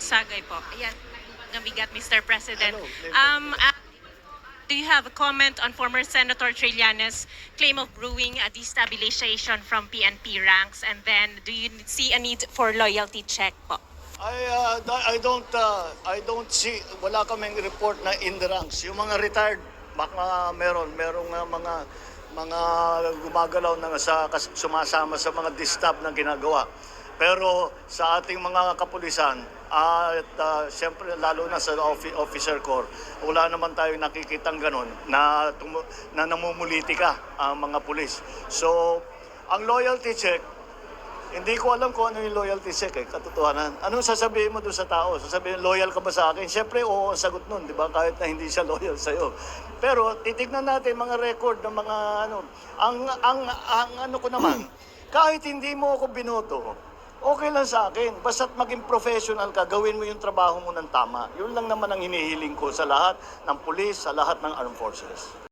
Sagay po. Ayan, nabigat, Mr. President. Ano, Do you have a comment on former Senator Trillanes' claim of brewing a destabilization from PNP ranks? And then, do you see a need for loyalty check po? I don't see, wala kaming report na in the ranks. Yung mga retired, baka merong mga gumagalaw na sumasama sa mga distab na ginagawa. Pero sa ating mga kapulisan, at siyempre lalo na sa officer corps, wala naman tayong nakikitang ganun na namumulitika ang mga pulis. So, ang loyalty check, hindi ko alam kung ano yung loyalty check katotohanan. Anong sasabihin mo doon sa tao? Sasabihin, loyal ka ba sa akin? Siyempre, oo, ang sagot nun, di ba? Kahit na hindi siya loyal sa'yo. Pero titignan natin mga record ng mga ano. Ang ano ko naman, kahit hindi mo ako binoto, okay lang sa akin. Basta't maging professional ka, gawin mo yung trabaho mo ng tama. Yun lang naman ang hinihiling ko sa lahat ng pulis, sa lahat ng armed forces.